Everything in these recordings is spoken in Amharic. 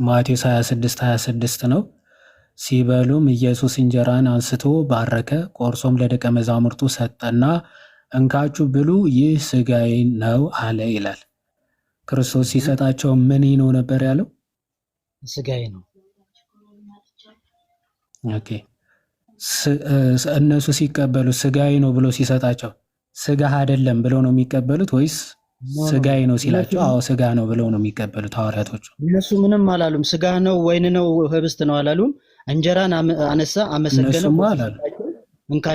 ማቴዎስ 26:26 ነው። ሲበሉም ኢየሱስ እንጀራን አንስቶ ባረከ፣ ቆርሶም ለደቀ መዛሙርቱ ሰጠና እንካችሁ ብሉ፣ ይህ ሥጋዬ ነው አለ ይላል። ክርስቶስ ሲሰጣቸው ምን ነው ነበር ያለው? ሥጋዬ ነው። ኦኬ። እነሱ ሲቀበሉ ሥጋዬ ነው ብሎ ሲሰጣቸው ሥጋህ አይደለም ብለው ነው የሚቀበሉት ወይስ ሥጋዬ ነው ሲላቸው አዎ ሥጋ ነው ብለው ነው የሚቀበሉት ሐዋርያቶቹ? እነሱ ምንም አላሉም። ሥጋ ነው፣ ወይን ነው፣ ህብስት ነው አላሉም። እንጀራን አነሳ፣ አመሰገነ፣ አላሉ።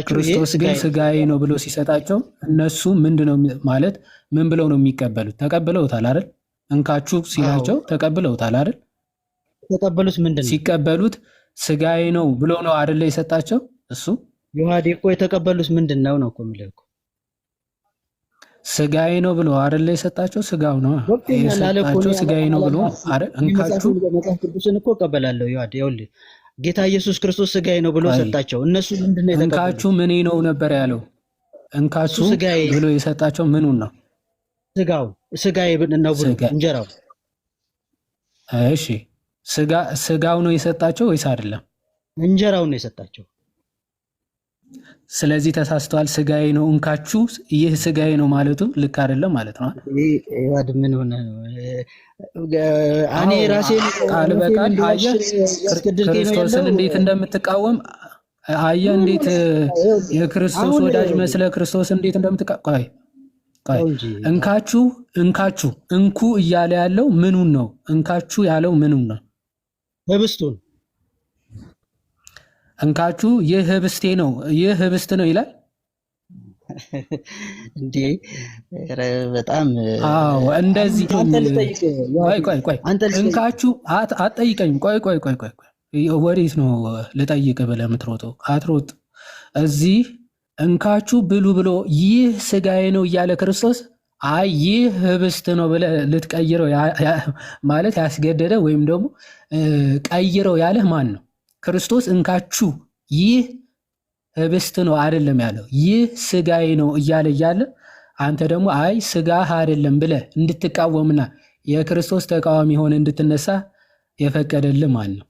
ክርስቶስ ግን ሥጋዬ ነው ብሎ ሲሰጣቸው እነሱ ምንድነው ማለት ምን ብለው ነው የሚቀበሉት? ተቀብለውታል አይደል? እንካችሁ ሲላቸው ተቀብለውታል አይደል? የተቀበሉት ምንድን ነው? ሲቀበሉት ሥጋዬ ነው ብሎ ነው አይደለ የሰጣቸው? እሱ ዮሐዴ እኮ የተቀበሉት ምንድን ነው ነው እኮ የሚለው እኮ ሥጋዬ ነው ብሎ አይደለ የሰጣቸው? ሥጋው ነው የሰጣቸው። ሥጋዬ ነው ብሎ አይደል? እንካችሁ መጽሐፍ ቅዱስን እኮ እቀበላለሁ። ዮሐዴ ይኸውልህ ጌታ ኢየሱስ ክርስቶስ ሥጋዬ ነው ብሎ ሰጣቸው። እነሱ ምንድነው የተቀበሉት? እንካችሁ ምን ነው ነበር ያለው? እንካችሁ ብሎ የሰጣቸው ምኑን ነው? ሥጋዬ ነው ብሎ እንጀራው። እሺ ሥጋው ነው የሰጣቸው ወይስ አይደለም? እንጀራው ነው የሰጣቸው። ስለዚህ ተሳስተዋል። ሥጋዬ ነው እንካችሁ፣ ይህ ሥጋዬ ነው ማለቱ ልክ አይደለም ማለት ነው። ምን ሆነ? እኔ ራሴ ቃል በቃል አየህ ክርስቶስን እንዴት እንደምትቃወም አየህ። እንዴት የክርስቶስ ወዳጅ መስለ ክርስቶስ እንዴት እንደምትቃወም እንካችሁ እንኩ እያለ ያለው ምኑን ነው? እንካችሁ ያለው ምኑን ነው? ህብስቱን። እንካችሁ ይህ ህብስቴ ነው፣ ይህ ህብስት ነው ይላል እንዴ? በጣም አዎ፣ እንደዚህ ቆይ እንካችሁ አትጠይቀኝ። ቆይ ወዴት ነው ልጠይቅ ብለህ የምትሮጠው? አትሮጥ። እዚህ እንካችሁ ብሉ ብሎ ይህ ሥጋዬ ነው እያለ ክርስቶስ አይ ይህ ህብስት ነው ብለህ ልትቀይረው ማለት ያስገደደ ወይም ደግሞ ቀይረው ያለህ ማን ነው? ክርስቶስ እንካችሁ ይህ ህብስት ነው አይደለም ያለው፣ ይህ ሥጋዬ ነው እያለ አንተ ደግሞ አይ ሥጋህ አይደለም ብለህ እንድትቃወምና የክርስቶስ ተቃዋሚ ሆነ እንድትነሳ የፈቀደልህ ማን ነው?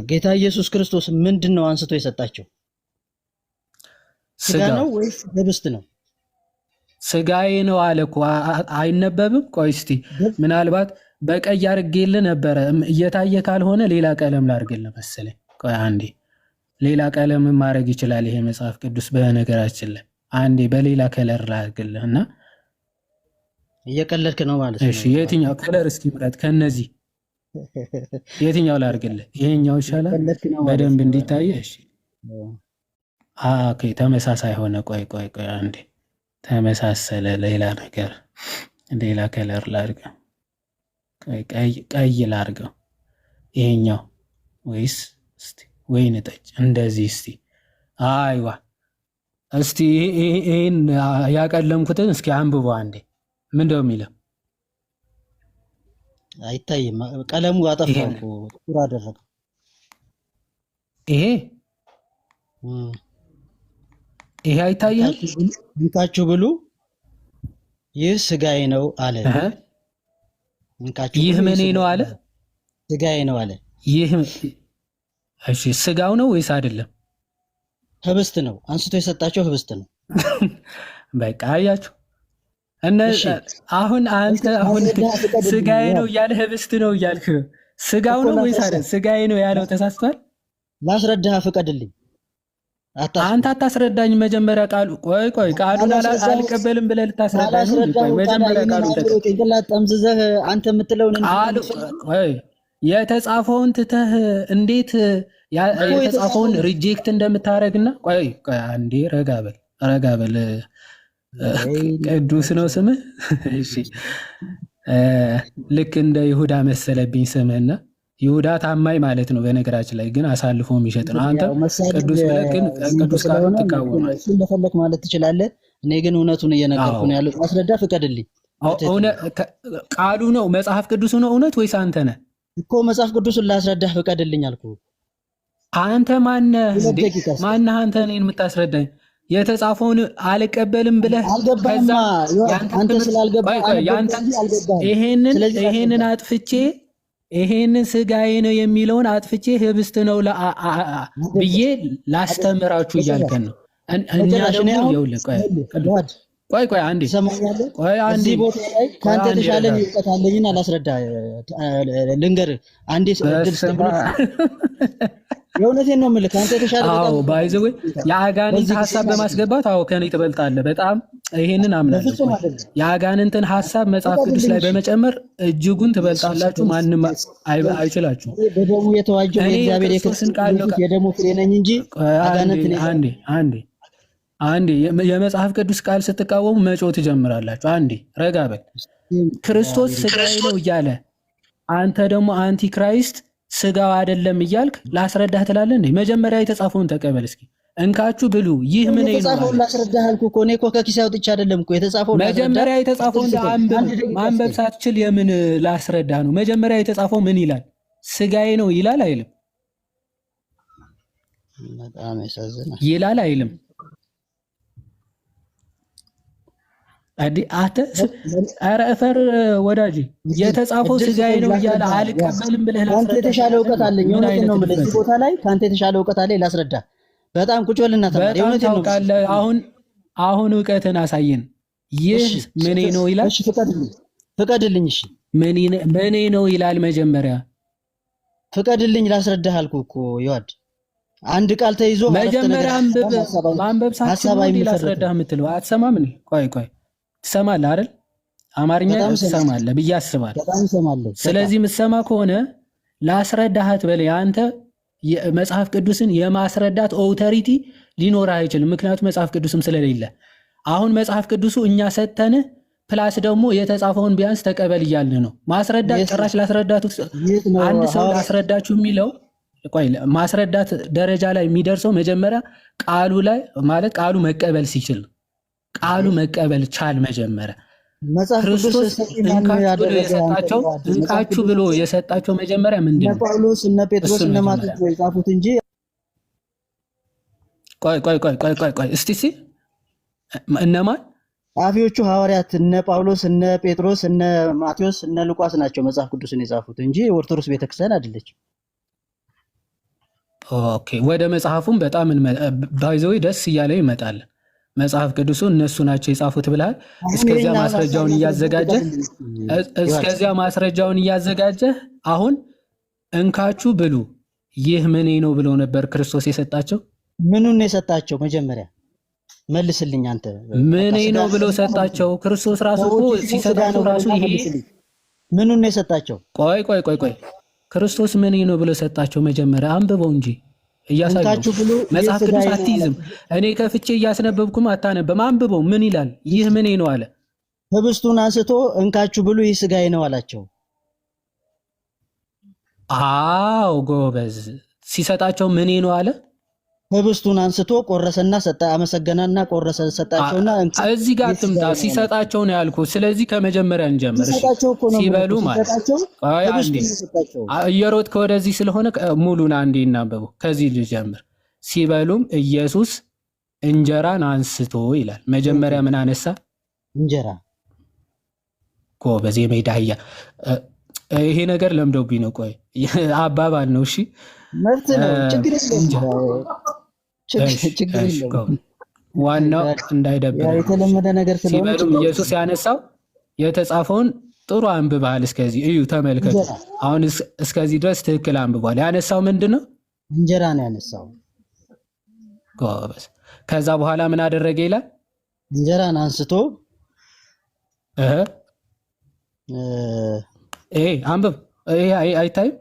ጌታ ኢየሱስ ክርስቶስ ምንድን ነው አንስቶ የሰጣቸው? ሥጋ ነው ወይስ ህብስት ነው? ሥጋዬ ነው አለ እኮ አይነበብም? ቆይ እስቲ ምናልባት በቀይ አድርጌልህ ነበረ። እየታየ ካልሆነ ሌላ ቀለም ላድርግልህ መሰለኝ። ቆይ አንዴ ሌላ ቀለም ማድረግ ይችላል ይሄ መጽሐፍ ቅዱስ። በነገራችን ላይ አንዴ በሌላ ከለር ላድርግልህ እና እየቀለድክ ነው ማለት ነው። እሺ የትኛው ከለር እስኪ ምረጥ ከነዚህ የትኛው ላድርግልህ? ይሄኛው ይሻላል በደንብ እንዲታይ። እሺ ኦኬ ተመሳሳይ ሆነ። ቆይ አንዴ ተመሳሰለ። ሌላ ነገር ሌላ ከለር ላድርገው። ቀይ ላድርገው ይሄኛው ወይስ እስቲ ወይን ጠጅ እንደዚህ። እስቲ አይዋ እስቲ ይሄን ያቀለምኩትን እስኪ አንብቦ አንዴ ምንድነው የሚለው? አይታይም። ቀለሙ አጠፋው እኮ ጥቁር አደረገው። ይሄ አይታይም። እንካችሁ ብሉ ይህ ሥጋዬ ነው አለ። ይህ ምን ነው አለ? ሥጋዬ ነው አለ። ይህ እሺ ሥጋው ነው ወይስ አይደለም? ህብስት ነው። አንስቶ የሰጣቸው ህብስት ነው። በቃ አያችሁ። አሁን አንተ ሥጋዬ ነው እያለ ህብስት ነው እያልክ ሥጋው ነው ወይስ አይደለም? ሥጋዬ ነው ያለው ተሳስቷል። ላስረዳህ ፍቀድልኝ። አንተ አታስረዳኝ። መጀመሪያ ቃሉ ቆይ ቃሉን አልቀበልም ብለህ ልታስረዳኝ ነው? ቆይ መጀመሪያ ቃሉን ጭንቅላት ጠምዝዘህ አንተ የምትለውን የተጻፈውን ትተህ እንዴት የተጻፈውን ሪጀክት እንደምታደርግና ቆይ አንዴ ረጋ በል ቅዱስ ነው ስምህ። እሺ ልክ እንደ ይሁዳ መሰለብኝ ስምህና ይሁዳ ታማኝ ማለት ነው በነገራችን ላይ ግን አሳልፎ የሚሸጥ ነው። አንተ ቅዱስ ብለህ ግን ቅዱስ ቃሉን ትቃወማለህ። እሱ እንደፈለክ ማለት ትችላለህ። እኔ ግን እውነቱን እየነገርኩ ነው ያለው። ማስረዳ ፍቀድልኝ። ቃሉ ነው መጽሐፍ ቅዱሱ ነው እውነት ወይስ አንተ ነህ እኮ? መጽሐፍ ቅዱስን ላስረዳህ ፍቀድልኝ አልኩህ። አንተ ማነህ አንተ እኔን የምታስረዳኝ? የተጻፈውን አልቀበልም ብለህ ከዛ ይሄንን አጥፍቼ ይሄንን ስጋዬ ነው የሚለውን አጥፍቼ ህብስት ነው ብዬ ላስተምራችሁ እያልከን ነው። እኛ ደግሞ ይኸውልህ ቆይ አንዴ እዚህ ቦታ ላይ ከአንተ የተሻለ እውቀት አለኝና ላስረዳ ልንገርህ አንዴ የእውነቴን ነው የምልህ ከአንተ የተሻለ አዎ ባይዘው የአጋንንት ሐሳብ በማስገባት አዎ ከኔ ትበልጣለህ በጣም ይሄንን አምናለሁ። የአጋንንትን ሐሳብ መጽሐፍ ቅዱስ ላይ በመጨመር እጅጉን ትበልጣላችሁ፣ ማንም አይችላችሁ። በደሙ የተዋጀው የእግዚአብሔር የክርስቶስ የደሙ ፍሬ ነኝ እንጂ አጋንንት ነኝ። አንዴ የመጽሐፍ ቅዱስ ቃል ስትቃወሙ መጮህ ትጀምራላችሁ። አንዴ ረጋ በል። ክርስቶስ ስጋዬ ነው እያለ አንተ ደግሞ አንቲ ክራይስት ስጋው አይደለም እያልክ ላስረዳህ ትላለህ እንዴ? መጀመሪያ የተጻፈውን ተቀበል እስኪ። እንካችሁ ብሉ ይህ ምን ነው? የተጻፈውን ላስረዳህ አልኩህ እኮ እኔ እኮ ከኪሴ አውጥቼ አይደለም እኮ የተጻፈውን። መጀመሪያ የተጻፈውን ማንበብ ሳትችል የምን ላስረዳህ ነው? መጀመሪያ የተጻፈው ምን ይላል? ስጋዬ ነው ይላል አይልም? በጣም ያሳዝናል። ይላል አይልም? ኧረ እፈር ወዳጅ፣ የተጻፈው ስጋዬ ነው እያለ አልቀበልም ብለህ ከአንተ የተሻለ እውቀት አለኝ። እውነቴን ነው የምልህ። እዚህ ቦታ ላይ ከአንተ የተሻለ እውቀት አለኝ ላስረዳ። በጣም ቁጭ በልና ተማሪ። እውነቴን ነው። አሁን እውቀትን አሳየን። ይህ ምኔ ነው ይላል። እሺ ፍቀድልኝ። እሺ ምኔ ነው ይላል። መጀመሪያ ፍቀድልኝ ላስረዳህ አልኩህ እኮ ይዋድ። አንድ ቃል ተይዞ መጀመሪያ ማንበብ ሳትችል ላስረዳህ የምትለው አትሰማም? ቆይ ትሰማለህ አይደል? አማርኛ ትሰማለህ ብዬ አስባለሁ። ስለዚህ የምትሰማ ከሆነ ላስረዳሃት በላይ አንተ መጽሐፍ ቅዱስን የማስረዳት ኦቶሪቲ ሊኖርህ አይችልም። ምክንያቱም መጽሐፍ ቅዱስም ስለሌለ አሁን መጽሐፍ ቅዱሱ እኛ ሰተንህ ፕላስ ደግሞ የተጻፈውን ቢያንስ ተቀበል እያልን ነው። ማስረዳት ጭራሽ ላስረዳቱ አንድ ሰው ላስረዳችሁ የሚለው ቆይ ማስረዳት ደረጃ ላይ የሚደርሰው መጀመሪያ ቃሉ ላይ ማለት ቃሉ መቀበል ሲችል ቃሉ መቀበል ቻል። መጀመሪያ ክርስቶስ እንካችሁ ብሎ የሰጣቸው መጀመሪያ ምንድን ነው? ጳውሎስ እነ ጴጥሮስ እነ ማቴዎስ የጻፉት እንጂ ቆይ እስቲ እነማን ጸሐፊዎቹ ሐዋርያት እነ ጳውሎስ እነ ጴጥሮስ እነ ማቴዎስ እነ ሉቃስ ናቸው መጽሐፍ ቅዱስን የጻፉት እንጂ ኦርቶዶክስ ቤተክርስቲያን አይደለችም። ኦኬ ወደ መጽሐፉም በጣም ባይዘው ደስ እያለ ይመጣል። መጽሐፍ ቅዱሱ እነሱ ናቸው የጻፉት ብለሃል። እስከዚያ ማስረጃውን እያዘጋጀህ አሁን እንካችሁ ብሉ ይህ ምኔ ነው ብሎ ነበር ክርስቶስ የሰጣቸው። ምኑን ነው የሰጣቸው? መጀመሪያ መልስልኝ አንተ። ምኔ ነው ብሎ ሰጣቸው? ክርስቶስ ራሱ እኮ ሲሰጣቸው ራሱ ይሄ ምኑን ነው የሰጣቸው? ቆይ ክርስቶስ ምኔ ነው ብሎ ሰጣቸው? መጀመሪያ አንብበው እንጂ እያሳየው መጽሐፍ ቅዱስ አትይዝም። እኔ ከፍቼ እያስነበብኩም አታነበም። አንብበው ምን ይላል? ይህ ምኔ ነው አለ። ህብስቱን አንስቶ እንካችሁ ብሉ ይህ ስጋዬ ነው አላቸው። አዎ ጎበዝ። ሲሰጣቸው ምኔ ነው አለ። ህብስቱን አንስቶ ቆረሰና ሰጣ፣ አመሰገናና ቆረሰ ሰጣቸውና እዚህ ጋር ትምጣ። ሲሰጣቸው ነው ያልኩት። ስለዚህ ከመጀመሪያ እንጀምር። ሲበሉ ማለት እየሮጥክ ወደዚህ ስለሆነ ሙሉን አንዴ እናንብበው። ከዚህ ልጀምር። ሲበሉም ኢየሱስ እንጀራን አንስቶ ይላል። መጀመሪያ ምን አነሳ? እንጀራ። ጎበዝ የሜዳ አህያ። ይሄ ነገር ለምዶብኝ ነው። ቆይ አባባል ነው። እሺ መብት ነው። ችግር የለውም። ዋናው እንዳይደብር የተለመደ ነገር ስለሆነ ሲበሉም ኢየሱስ ያነሳው የተጻፈውን ጥሩ አንብበሃል። እስከዚህ እዩ፣ ተመልከቱ። አሁን እስከዚህ ድረስ ትክክል አንብቧል። ያነሳው ምንድን ነው? እንጀራ ነው ያነሳው። ጎበዝ። ከዛ በኋላ ምን አደረገ ይላል? እንጀራን አንስቶ አንብብ። ይሄ አይታይም?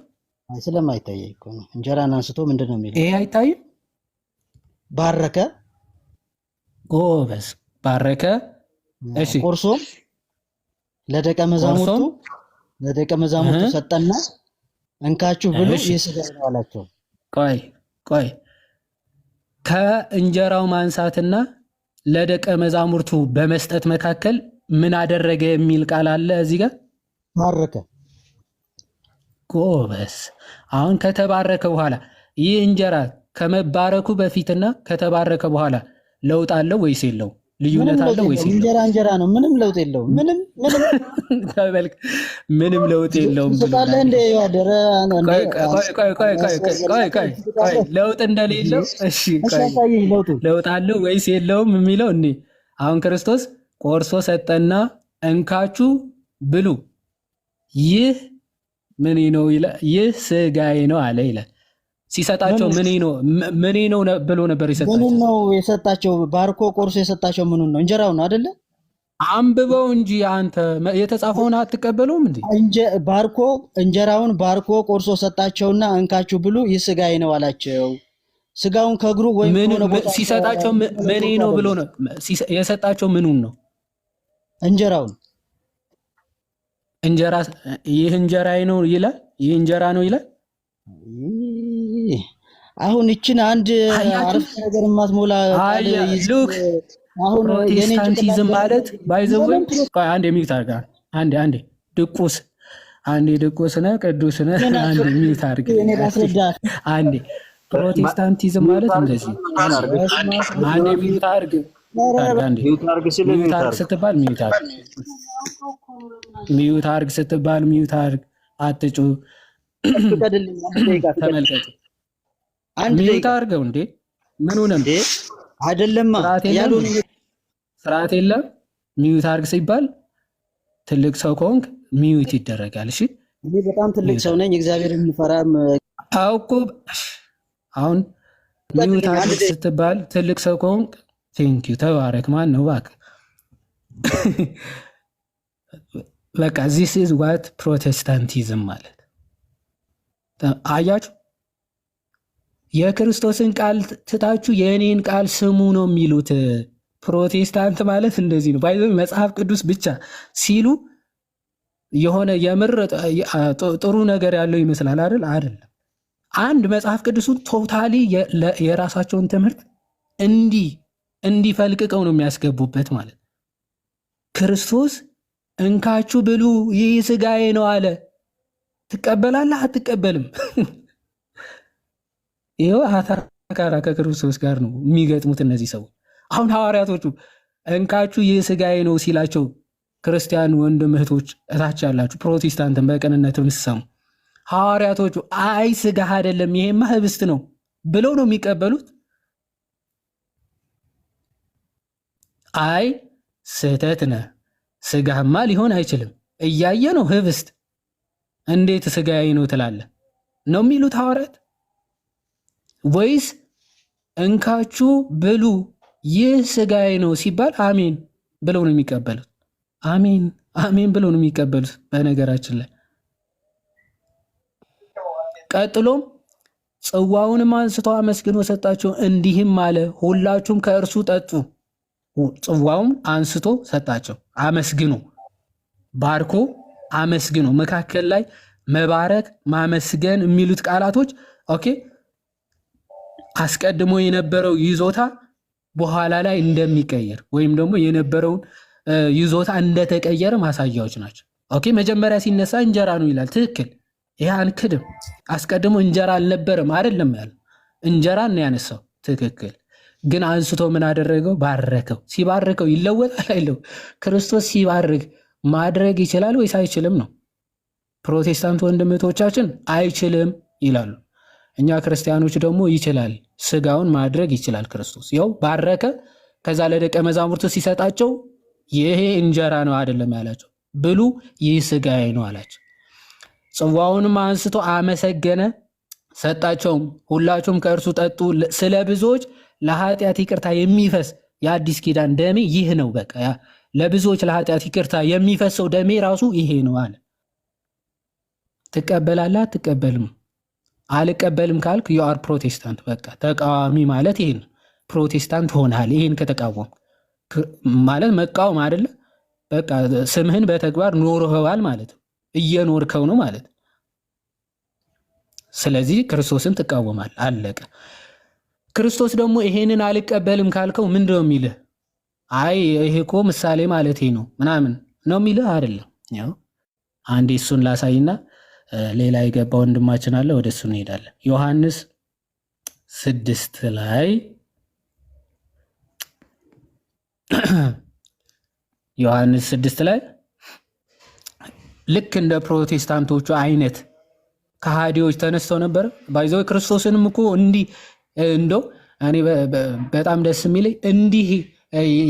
ስለማይታይ እኮ ነው። እንጀራን አንስቶ ምንድን ነው የሚለው? ይሄ አይታይም? ባረከ። ጎበዝ። ባረከ። እሺ። ቆርሶም ለደቀ መዛሙርቱ ሰጠና እንካችሁ ብሉ ይህ ስጋዬ ነው አላቸው። ቆይ ከእንጀራው ማንሳትና ለደቀ መዛሙርቱ በመስጠት መካከል ምን አደረገ የሚል ቃል አለ እዚህ ጋር። ባረከ። ጎበዝ። አሁን ከተባረከ በኋላ ይህ እንጀራ ከመባረኩ በፊትና ከተባረከ በኋላ ለውጥ አለው ወይስ የለውም? ልዩነት አለው ወይስ የለውም? እንጀራ እንጀራ ነው። ምንም ለውጥ የለውም። ምንም ምንም ለውጥ የለውም። ለውጥ እንደሌለው እሺ፣ ለውጥ አለው ወይስ የለውም የሚለው እኔ አሁን ክርስቶስ ቆርሶ ሰጠና እንካችሁ ብሉ፣ ይህ ምን ነው ይላል፣ ይህ ስጋዬ ነው አለ ይላል። ሲሰጣቸው ምን ነው ብሎ ነበር የሰጣቸው? ምን ነው የሰጣቸው? ባርኮ ቆርሶ የሰጣቸው ምኑን ነው? እንጀራውን አይደለ? አንብበው እንጂ አንተ የተጻፈውን አትቀበሉም እንዴ? ባርኮ እንጀራውን ባርኮ ቆርሶ ሰጣቸውና እንካችሁ ብሉ፣ ይህ ስጋዬ ነው አላቸው። ስጋውን ከእግሩ ወይም ሲሰጣቸው ምን ነው ብሎ ነው የሰጣቸው? ምኑን ነው? እንጀራውን። እንጀራ ይህ እንጀራዬ ነው ይላል። ይህ እንጀራ ነው ይላል። አሁን እችን አንድ አረፍተ ነገር ማትሞላ አሁን ፕሮቴስታንቲዝም ማለት ባይዘው አንድ የሚዩት አድርጋ አንዴ ድቁስ ነህ ቅዱስ ነህ አንዴ የሚዩት አድርግ አንዴ ፕሮቴስታንቲዝም ማለት እንደዚህ አንዴ የሚዩት አድርግ ሚዩት አድርግ ስትባል ሚዩት አድርግ ስትባል ሚዩት አድርግ አትጩ ተመልከቱ ሚዩት አድርገው እንዴ ምን ሆነ እንዴ አይደለማ ያሉን ስርዓት የለም ሚዩት አድርግ ሲባል ትልቅ ሰው ከሆንክ ሚዩት ይደረጋል እሺ እኔ በጣም ትልቅ ሰው ነኝ እግዚአብሔርን የምፈራም አውቆ አሁን ሚዩት አድርግ ስትባል ትልቅ ሰው ከሆንክ ቴንክ ዩ ተባረክ ማን ነው እባክህ በቃ this is what ፕሮቴስታንቲዝም ማለት አያችሁ የክርስቶስን ቃል ትታችሁ የእኔን ቃል ስሙ ነው የሚሉት ፕሮቴስታንት ማለት እንደዚህ ነው ባይዘው መጽሐፍ ቅዱስ ብቻ ሲሉ የሆነ የምር ጥሩ ነገር ያለው ይመስላል አይደለም አንድ መጽሐፍ ቅዱሱን ቶታሊ የራሳቸውን ትምህርት እንዲፈልቅቀው ነው የሚያስገቡበት ማለት ክርስቶስ እንካችሁ ብሉ ይህ ስጋዬ ነው አለ ትቀበላለህ አትቀበልም ይሄው አታካራ ከክርስቶስ ጋር ነው የሚገጥሙት እነዚህ ሰዎች አሁን ሐዋርያቶቹ እንካችሁ ይህ ስጋዬ ነው ሲላቸው ክርስቲያን ወንድም እህቶች እታች ያላችሁ ፕሮቴስታንትን በቅንነት ምሰሙ ሐዋርያቶቹ አይ ስጋህ አይደለም ይሄማ ህብስት ነው ብለው ነው የሚቀበሉት አይ ስህተት ነህ ስጋህማ ሊሆን አይችልም እያየ ነው ህብስት እንዴት ስጋዬ ነው ትላለህ ነው የሚሉት ሐዋርያት ወይስ እንካችሁ ብሉ ይህ ስጋዬ ነው ሲባል አሜን ብለው ነው የሚቀበሉት አሜን ብለው ነው የሚቀበሉት በነገራችን ላይ ቀጥሎም ጽዋውንም አንስቶ አመስግኖ ሰጣቸው እንዲህም አለ ሁላችሁም ከእርሱ ጠጡ ጽዋውን አንስቶ ሰጣቸው አመስግኖ ባርኮ አመስግኖ መካከል ላይ መባረክ ማመስገን የሚሉት ቃላቶች ኦኬ አስቀድሞ የነበረው ይዞታ በኋላ ላይ እንደሚቀየር ወይም ደግሞ የነበረውን ይዞታ እንደተቀየረ ማሳያዎች ናቸው ኦኬ መጀመሪያ ሲነሳ እንጀራ ነው ይላል ትክክል ይሄ አንክድም አስቀድሞ እንጀራ አልነበረም አይደለም ያለው እንጀራ ነው ያነሳው ትክክል ግን አንስቶ ምን አደረገው ባረከው ሲባርከው ይለወጣል አይለው ክርስቶስ ሲባርክ ማድረግ ይችላል ወይስ አይችልም ነው ፕሮቴስታንት ወንድምቶቻችን አይችልም ይላሉ እኛ ክርስቲያኖች ደግሞ ይችላል ስጋውን ማድረግ ይችላል ክርስቶስ ያው ባረከ ከዛ ለደቀ መዛሙርቱ ሲሰጣቸው ይሄ እንጀራ ነው አይደለም ያላቸው ብሉ ይህ ስጋዬ ነው አላቸው ጽዋውንም አንስቶ አመሰገነ ሰጣቸው ሁላችሁም ከእርሱ ጠጡ ስለ ብዙዎች ለኃጢአት ይቅርታ የሚፈስ የአዲስ ኪዳን ደሜ ይህ ነው በቃ ለብዙዎች ለኃጢአት ይቅርታ የሚፈሰው ደሜ ራሱ ይሄ ነው አለ ትቀበላለህ አትቀበልም አልቀበልም ካልክ you are ፕሮቴስታንት በቃ ተቃዋሚ ማለት ይሄን ፕሮቴስታንት ሆነሃል ይሄን ከተቃወም ማለት መቃወም አይደለ በቃ ስምህን በተግባር ኖርኸዋል ማለት እየኖርከው ነው ማለት ስለዚህ ክርስቶስን ትቃወማል አለቀ ክርስቶስ ደግሞ ይሄንን አልቀበልም ካልከው ምንድነው የሚልህ አይ ይሄ እኮ ምሳሌ ማለት ነው ምናምን ነው የሚልህ አይደለም ያው አንዴ እሱን ላሳይና ሌላ የገባ ወንድማችን አለ ወደሱ እንሄዳለን ዮሐንስ 6 ላይ ዮሐንስ 6 ላይ ልክ እንደ ፕሮቴስታንቶቹ አይነት ከሃዲዎች ተነስተው ነበር። ባይዘው ክርስቶስንም እኮ እንዲህ እንደው እኔ በጣም ደስ የሚለኝ እንዲህ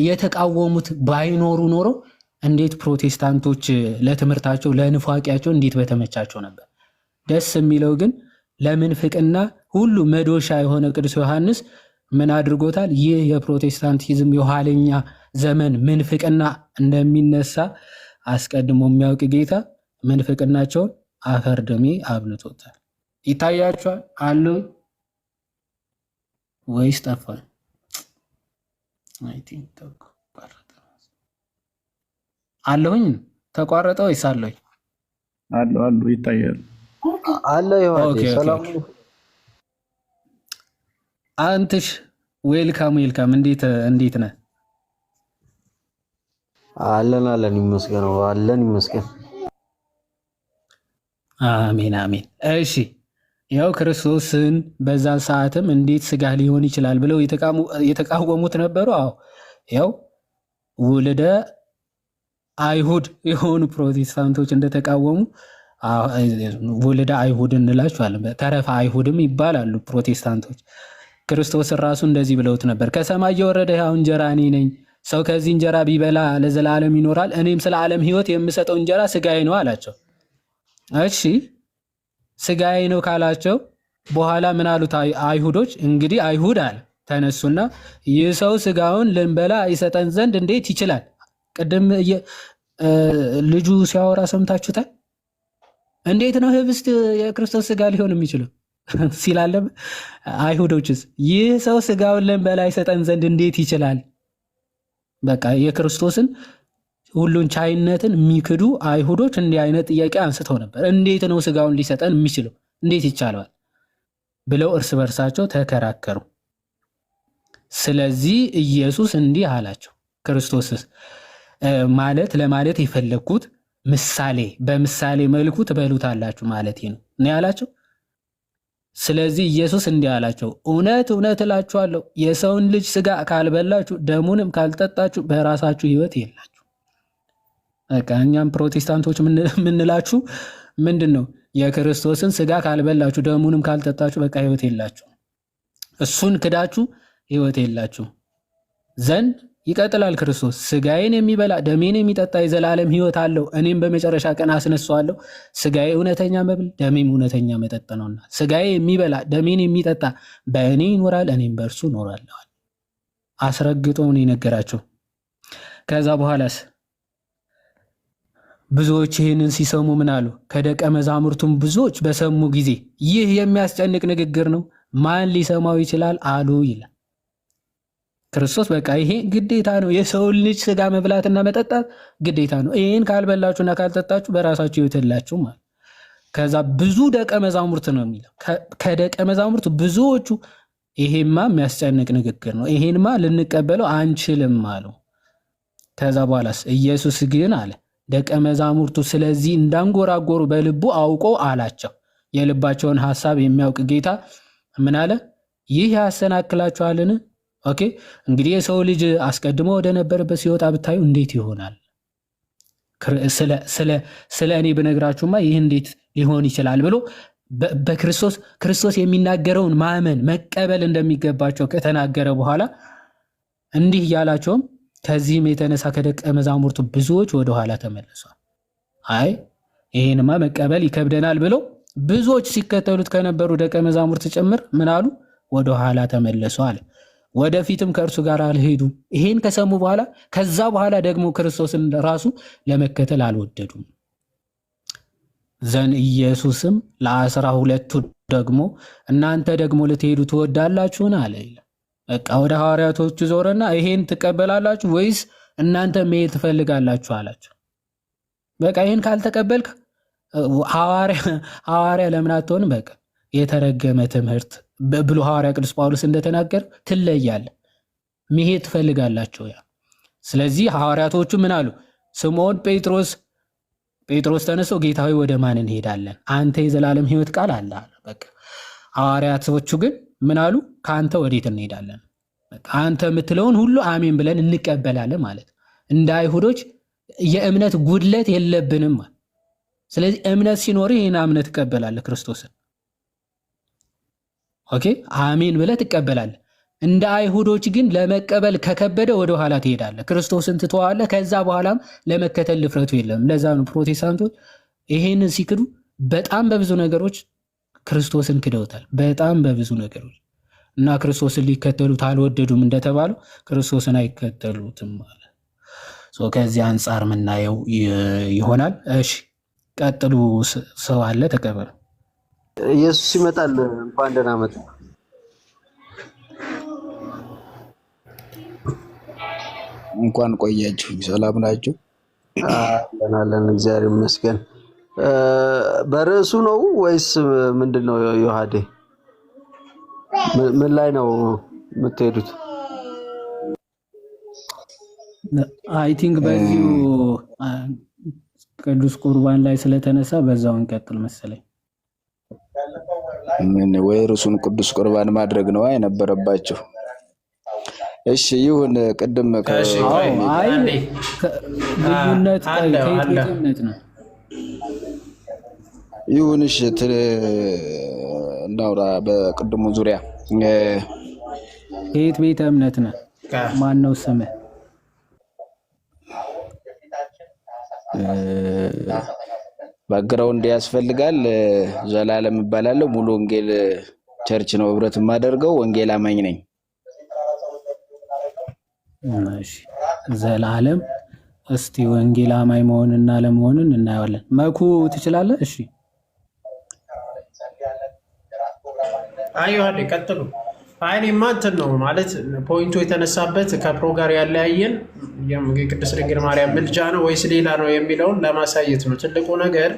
የተቃወሙት ባይኖሩ ኖሮ እንዴት ፕሮቴስታንቶች ለትምህርታቸው ለንፋቂያቸው እንዴት በተመቻቸው ነበር። ደስ የሚለው ግን ለምንፍቅና ሁሉ መዶሻ የሆነ ቅዱስ ዮሐንስ ምን አድርጎታል? ይህ የፕሮቴስታንቲዝም የኋለኛ ዘመን ምንፍቅና እንደሚነሳ አስቀድሞ የሚያውቅ ጌታ ምንፍቅናቸውን አፈር ደሜ አብልቶታል። ይታያቸዋል አሉ ወይስ ጠፋ? አለሁኝ ተቋረጠ ወይስ አለሁኝ? አሉ ይታያል አለ ይሆናል። ሰላም አንተሽ ዌልካም እንዴት ነህ? አለን ይመስገን ይመስገን። አሜን። እሺ ያው ክርስቶስን በዛን ሰዓትም እንዴት ስጋ ሊሆን ይችላል ብለው የተቃወሙት ነበሩ። አዎ ያው ውልደ አይሁድ የሆኑ ፕሮቴስታንቶች እንደተቃወሙ ውልደ አይሁድ እንላቸዋለን። ተረፈ አይሁድም ይባላሉ ፕሮቴስታንቶች። ክርስቶስን ራሱ እንደዚህ ብለውት ነበር፣ ከሰማይ የወረደ ያው እንጀራ እኔ ነኝ፣ ሰው ከዚህ እንጀራ ቢበላ ለዘላለም ይኖራል፣ እኔም ስለ ዓለም ሕይወት የምሰጠው እንጀራ ስጋዬ ነው አላቸው። እሺ ስጋዬ ነው ካላቸው በኋላ ምን አሉት አይሁዶች? እንግዲህ አይሁድ አለ ተነሱና ይህ ሰው ስጋውን ልንበላ ይሰጠን ዘንድ እንዴት ይችላል? ቅድም ልጁ ሲያወራ ሰምታችሁታል። እንዴት ነው ህብስት የክርስቶስ ስጋ ሊሆን የሚችለው ሲላለም፣ አይሁዶችስ ይህ ሰው ስጋውን ልንበላ ይሰጠን ዘንድ እንዴት ይችላል? በቃ የክርስቶስን ሁሉን ቻይነትን የሚክዱ አይሁዶች እንዲህ አይነት ጥያቄ አንስተው ነበር። እንዴት ነው ስጋውን ሊሰጠን የሚችለው? እንዴት ይቻለዋል ብለው እርስ በርሳቸው ተከራከሩ። ስለዚህ ኢየሱስ እንዲህ አላቸው። ክርስቶስ ለማለት የፈለግኩት ምሳሌ በምሳሌ መልኩ ትበሉታላችሁ ማለት ነው ያላቸው። ስለዚህ ኢየሱስ እንዲህ አላቸው፣ እውነት እውነት እላችኋለሁ የሰውን ልጅ ስጋ ካልበላችሁ ደሙንም ካልጠጣችሁ በራሳችሁ ሕይወት የላችሁ። በቃ እኛም ፕሮቴስታንቶች የምንላችሁ ምንድን ነው? የክርስቶስን ስጋ ካልበላችሁ ደሙንም ካልጠጣችሁ በቃ ሕይወት የላችሁ። እሱን ክዳችሁ ሕይወት የላችሁ ዘንድ ይቀጥላል ክርስቶስ። ስጋዬን የሚበላ ደሜን የሚጠጣ የዘላለም ሕይወት አለው፣ እኔም በመጨረሻ ቀን አስነሳዋለሁ። ስጋዬ እውነተኛ መብል ደሜም እውነተኛ መጠጥ ነውና ስጋዬ የሚበላ ደሜን የሚጠጣ በእኔ ይኖራል፣ እኔም በእርሱ እኖራለሁ። አስረግጦ ነው የነገራቸው። ከዛ በኋላስ ብዙዎች ይህንን ሲሰሙ ምን አሉ? ከደቀ መዛሙርቱም ብዙዎች በሰሙ ጊዜ ይህ የሚያስጨንቅ ንግግር ነው፣ ማን ሊሰማው ይችላል አሉ ይላል ክርስቶስ። በቃ ይሄ ግዴታ ነው፣ የሰውን ልጅ ስጋ መብላትና መጠጣት ግዴታ ነው። ይህን ካልበላችሁና ካልጠጣችሁ በራሳችሁ ሕይወት የላችሁም ማለት። ከዛ ብዙ ደቀ መዛሙርት ነው የሚለው። ከደቀ መዛሙርቱ ብዙዎቹ ይሄማ የሚያስጨንቅ ንግግር ነው፣ ይሄንማ ልንቀበለው አንችልም አሉ። ከዛ በኋላስ ኢየሱስ ግን አለ ደቀ መዛሙርቱ ስለዚህ እንዳንጎራጎሩ በልቡ አውቆ አላቸው። የልባቸውን ሐሳብ የሚያውቅ ጌታ ምን አለ? ይህ ያሰናክላችኋልን? ኦኬ እንግዲህ የሰው ልጅ አስቀድሞ ወደ ነበረበት ሲወጣ ብታዩ እንዴት ይሆናል? ስለ እኔ ብነግራችሁማ ይህ እንዴት ሊሆን ይችላል ብሎ ክርስቶስ የሚናገረውን ማመን መቀበል እንደሚገባቸው ከተናገረ በኋላ እንዲህ እያላቸውም ከዚህም የተነሳ ከደቀ መዛሙርቱ ብዙዎች ወደኋላ ተመልሷል። አይ ይሄንማ መቀበል ይከብደናል ብለው ብዙዎች ሲከተሉት ከነበሩ ደቀ መዛሙርት ጭምር ምን አሉ? ወደኋላ ተመለሱ አለ። ወደፊትም ከእርሱ ጋር አልሄዱም። ይሄን ከሰሙ በኋላ ከዛ በኋላ ደግሞ ክርስቶስን ራሱ ለመከተል አልወደዱም። ዘን ኢየሱስም ለ12ቱ ደግሞ እናንተ ደግሞ ልትሄዱ ትወዳላችሁን አለ። በቃ ወደ ሐዋርያቶቹ ዞረና ይሄን ትቀበላላችሁ ወይስ እናንተ መሄድ ትፈልጋላችሁ አላቸው። በቃ ይሄን ካልተቀበልክ ሐዋርያ ለምን አትሆንም? በቃ የተረገመ ትምህርት ብሎ ሐዋርያ ቅዱስ ጳውሎስ እንደተናገር ትለያለ፣ መሄድ ትፈልጋላችሁ። ስለዚህ ሐዋርያቶቹ ምን አሉ? ስምዖን ጴጥሮስ ተነስቶ ጌታ ሆይ ወደ ማን እንሄዳለን? አንተ የዘላለም ሕይወት ቃል አለ። በቃ ሐዋርያቶቹ ግን ምን አሉ? ከአንተ ወዴት እንሄዳለን? አንተ የምትለውን ሁሉ አሜን ብለን እንቀበላለን ማለት እንደ አይሁዶች የእምነት ጉድለት የለብንም። ስለዚህ እምነት ሲኖር ይህን እምነት ትቀበላለህ ክርስቶስን። ኦኬ አሜን ብለህ ትቀበላለህ። እንደ አይሁዶች ግን ለመቀበል ከከበደ ወደ ኋላ ትሄዳለህ፣ ክርስቶስን ትተዋለህ። ከዛ በኋላም ለመከተል ድፍረቱ የለም። ለዛ ነው ፕሮቴስታንቶች ይሄንን ሲክዱ በጣም በብዙ ነገሮች ክርስቶስን ክደውታል። በጣም በብዙ ነገሮች እና ክርስቶስን ሊከተሉት አልወደዱም እንደተባሉ ክርስቶስን አይከተሉትም ማለት ከዚህ አንጻር የምናየው ይሆናል። እሺ ቀጥሉ። ሰው አለ ተቀበሉ። ኢየሱስ ይመጣል። እንኳን ደህና መጣ። እንኳን ቆያችሁ። ሰላም ናችሁ? አለን እግዚአብሔር ይመስገን። በርዕሱ ነው ወይስ ምንድነው? ዮሐዴ ምን ላይ ነው የምትሄዱት? አይ ቲንክ በዚሁ ቅዱስ ቁርባን ላይ ስለተነሳ በዛው እንቀጥል መሰለኝ። ምን ወይ ርዕሱን ቅዱስ ቁርባን ማድረግ ነው የነበረባቸው። እሺ ይሁን። ቅድም ልዩነት ነው ይሁን። እሺ እናውራ በቅድሙ ዙሪያ። ከየት ቤተ እምነት ነህ? ማን ነው ስምህ? ባግራውንድ ያስፈልጋል። ዘላለም እባላለሁ። ሙሉ ወንጌል ቸርች ነው ህብረት የማደርገው። ወንጌል አማኝ ነኝ። እሺ ዘላለም፣ እስቲ ወንጌል አማኝ መሆንና ለመሆንን እናየዋለን። መኩ ትችላለህ? እሺ አይዋዴ ቀጥሉ። አይኔማ እንትን ነው ማለት ፖይንቱ የተነሳበት ከፕሮ ጋር ያለያየን የቅድስት ድንግል ማርያም ምልጃ ነው ወይስ ሌላ ነው የሚለውን ለማሳየት ነው። ትልቁ ነገር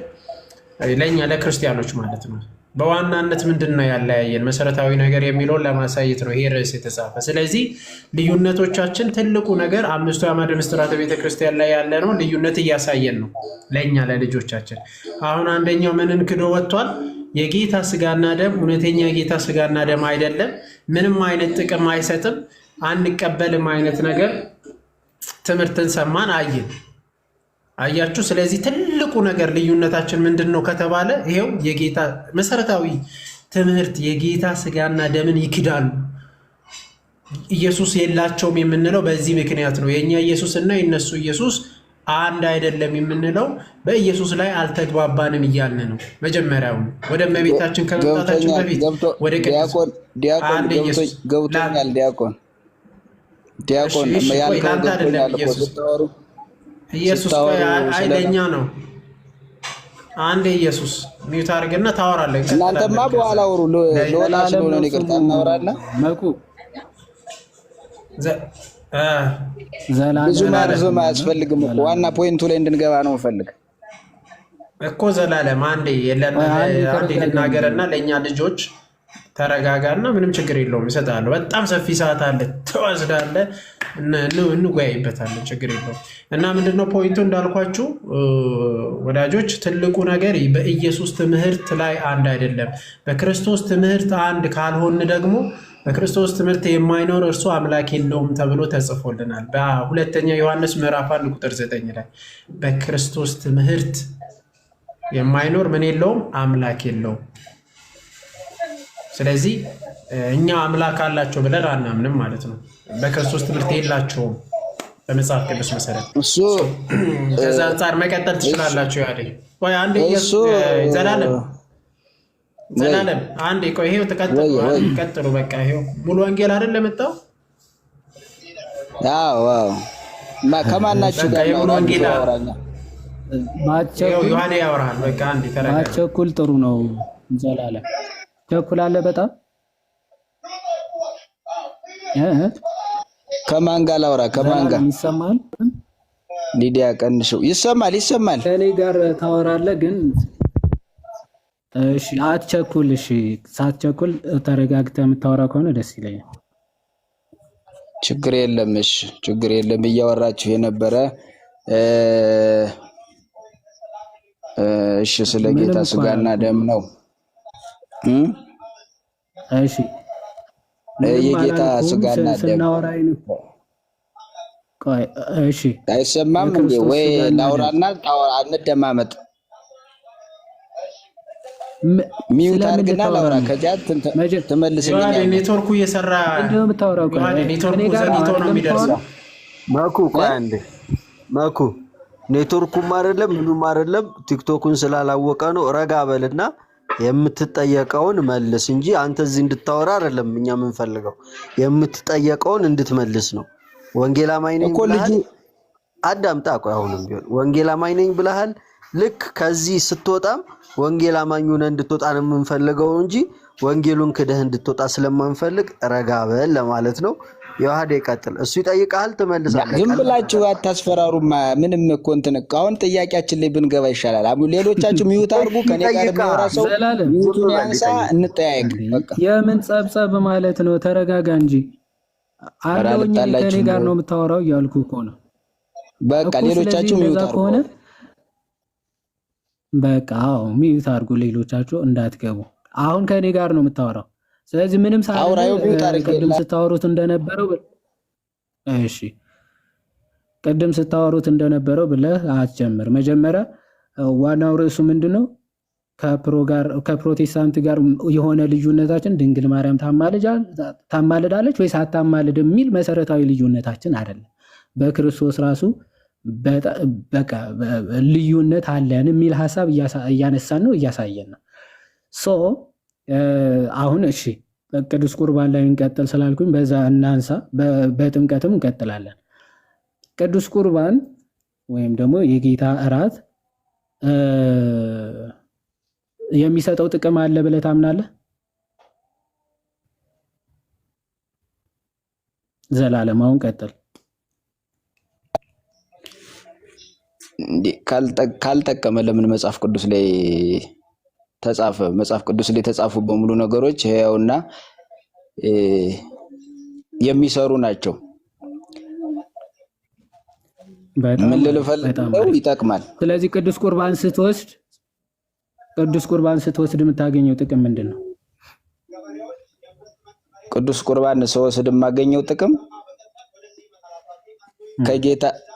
ለእኛ ለክርስቲያኖች ማለት ነው በዋናነት ምንድን ነው ያለያየን መሰረታዊ ነገር የሚለውን ለማሳየት ነው ይሄ ርዕስ የተጻፈ። ስለዚህ ልዩነቶቻችን ትልቁ ነገር አምስቱ አዕማደ ምስጢራተ ቤተክርስቲያን ላይ ያለ ነው ልዩነት እያሳየን ነው ለእኛ ለልጆቻችን። አሁን አንደኛው ምንን ክዶ ወጥቷል? የጌታ ስጋና ደም እውነተኛ የጌታ ስጋና ደም አይደለም፣ ምንም አይነት ጥቅም አይሰጥም፣ አንቀበልም አይነት ነገር ትምህርትን ሰማን አየን። አያችሁ። ስለዚህ ትልቁ ነገር ልዩነታችን ምንድን ነው ከተባለ ይሄው የጌታ መሰረታዊ ትምህርት የጌታ ስጋና ደምን ይክዳሉ፣ ኢየሱስ የላቸውም የምንለው በዚህ ምክንያት ነው። የኛ ኢየሱስ እና የነሱ ኢየሱስ አንድ አይደለም የምንለው በኢየሱስ ላይ አልተግባባንም እያልን ነው። መጀመሪያው ወደ እመቤታችን ከመምጣታችን በፊት ወደ ዲያቆን ገብቶኛል። ዲያቆን ኢየሱስ አይለኛ ነው። አንድ ኢየሱስ ሚውት አድርግና ታወራለህ። እናንተማ በኋላ አውሩ። ለወላ ስለሆነ ይቅርታ እናወራለን። መኩ ብዙ ማርዘም አያስፈልግም እኮ ዋና ፖይንቱ ላይ እንድንገባ ነው ፈልግ እኮ። ዘላለም አንዴ ልናገርና ለእኛ ልጆች ተረጋጋና ምንም ችግር የለውም ይሰጣለሁ። በጣም ሰፊ ሰዓት አለ ትወስዳለህ፣ እንወያይበታለን፣ ችግር የለውም። እና ምንድነው ፖይንቱ እንዳልኳችሁ ወዳጆች፣ ትልቁ ነገር በኢየሱስ ትምህርት ላይ አንድ አይደለም። በክርስቶስ ትምህርት አንድ ካልሆን ደግሞ በክርስቶስ ትምህርት የማይኖር እርሱ አምላክ የለውም ተብሎ ተጽፎልናል በሁለተኛ ዮሐንስ ምዕራፍ 1 ቁጥር 9 ላይ በክርስቶስ ትምህርት የማይኖር ምን የለውም? አምላክ የለውም። ስለዚህ እኛ አምላክ አላቸው ብለን አናምንም ማለት ነው። በክርስቶስ ትምህርት የላቸውም በመጽሐፍ ቅዱስ መሰረት። ከዛ አንጻር መቀጠል ትችላላችሁ። ወይ አንድ ዘላለም አንዴ ቆይ፣ ይሄው ተቀጥሉ። በቃ ይሄው ሙሉ ወንጌል አይደል ለመጣው? አዎ ከማናችሁ ጋር ሙሉ ወንጌል ዮሐኔ ያወራል። በቃ አንዴ ተረጋጋ። ማቸኩል ጥሩ ነው። ዘላለም ቸኩላለህ በጣም። ከማን ጋር ላውራ? ከማን ጋር ይሰማል? ሊዲያ ቀንሽው። ይሰማል። ከኔ ጋር ታወራለህ ግን እሺ አትቸኩል። እሺ ሳትቸኩል ተረጋግተህ የምታወራ ከሆነ ደስ ይለኛል። ችግር የለም። እሺ ችግር የለም። እያወራችሁ የነበረ እሺ ስለ ጌታ ስጋና ደም ነው። እሺ የጌታ ስጋና ደም ስናወራ እሺ አይሰማም እንዴ? ወይ ላውራና እንደማመጥ ሚውት አድርግና ላውራ። ከዚያ ትመልስልኛለህ። ኔትወርኩ እየሰራ ኔትወርኩ ዘግይቶ ነው የሚደርሰው። መኩ ቆይ አንዴ መኩ ኔትወርኩም አይደለም ምኑም አይደለም፣ ቲክቶኩን ስላላወቀ ነው። ረጋ በልና የምትጠየቀውን መልስ እንጂ አንተ እዚህ እንድታወራ አይደለም እኛ የምንፈልገው፣ የምትጠየቀውን እንድትመልስ ነው። ወንጌል አማኝ ነኝ ብለሃል። አዳምጣ ቆይ አሁንም ቢሆን ወንጌል አማኝ ነኝ ብለሃል። ልክ ከዚህ ስትወጣም ወንጌል አማኙ ነህ እንድትወጣ ነው የምንፈልገው እንጂ ወንጌሉን ክደህ እንድትወጣ ስለማንፈልግ ረጋ በል ለማለት ነው። ዮሐዴ ቀጥል። እሱ ይጠይቃል ትመልሳለህ። ዝም ብላችሁ አታስፈራሩማ። ምንም እኮ እንትን አሁን ጥያቄያችን ላይ ብንገባ ይሻላል። ሌሎቻችሁ ሚውት አድርጉ። ከኔ ጋር የሚያወራ ሰው ሚውቱን ያንሳ፣ እንጠያየቅ። በቃ የምን ጸብጸብ ማለት ነው? ተረጋጋ እንጂ አለውኝ ከኔ ጋር ነው የምታወራው እያልኩ እኮ ነው። በቃ ሌሎቻችሁ ሚውት አድርጉ። በቃ አዎ ሚውት አድርጉ። ሌሎቻችሁ እንዳትገቡ። አሁን ከኔ ጋር ነው የምታወራው። ስለዚህ ምንም ቅድም ስታወሩት እንደነበረው እሺ፣ ቅድም ስታወሩት እንደነበረው ብለህ አትጀምር። መጀመሪያ ዋናው ርዕሱ ምንድነው? ከፕሮቴስታንት ጋር የሆነ ልዩነታችን ድንግል ማርያም ታማልዳለች ወይስ አታማልድ የሚል መሰረታዊ ልዩነታችን አይደለም። በክርስቶስ ራሱ በቃ ልዩነት አለን የሚል ሐሳብ እያነሳን ነው፣ እያሳየን ነው። አሁን እሺ ቅዱስ ቁርባን ላይ እንቀጥል ስላልኩኝ በዛ እናንሳ። በጥምቀትም እንቀጥላለን። ቅዱስ ቁርባን ወይም ደግሞ የጌታ እራት የሚሰጠው ጥቅም አለ ብለህ ታምናለህ? ዘላለም አሁን ቀጥል። ካልጠቀመ ለምን መጽሐፍ ቅዱስ ላይ ተጻፈ? መጽሐፍ ቅዱስ ላይ የተጻፉ በሙሉ ነገሮች ሕያውና የሚሰሩ ናቸው። ምን ልፈልገው ይጠቅማል። ስለዚህ ቅዱስ ቁርባን ስትወስድ የምታገኘው ጥቅም ምንድን ነው? ቅዱስ ቁርባን ስወስድ የማገኘው ጥቅም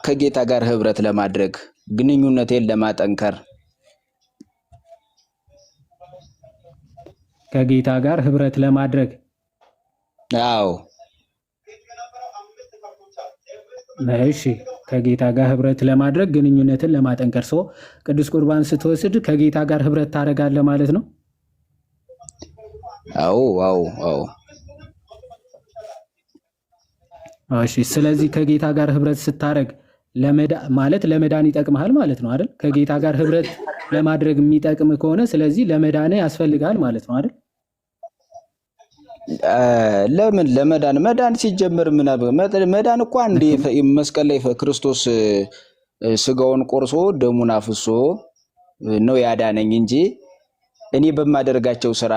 ከጌታ ጋር ህብረት ለማድረግ ግንኙነቴን ለማጠንከር ከጌታ ጋር ህብረት ለማድረግ አዎ እሺ ከጌታ ጋር ህብረት ለማድረግ ግንኙነትን ለማጠንከር ሰው ቅዱስ ቁርባን ስትወስድ ከጌታ ጋር ህብረት ታደርጋለህ ማለት ነው። አዎ እሺ ስለዚህ ከጌታ ጋር ህብረት ስታደርግ ለመዳን ይጠቅምሃል ማለት ነው አይደል? ከጌታ ጋር ህብረት ለማድረግ የሚጠቅም ከሆነ ስለዚህ ለመዳን ያስፈልጋል ማለት ነው አይደል? ለምን መዳን ሲጀምር መዳን እኮ አንዴ መስቀል ላይ ክርስቶስ ስጋውን ቆርሶ ደሙን አፍሶ ነው ያዳነኝ እንጂ እኔ በማደርጋቸው ስራ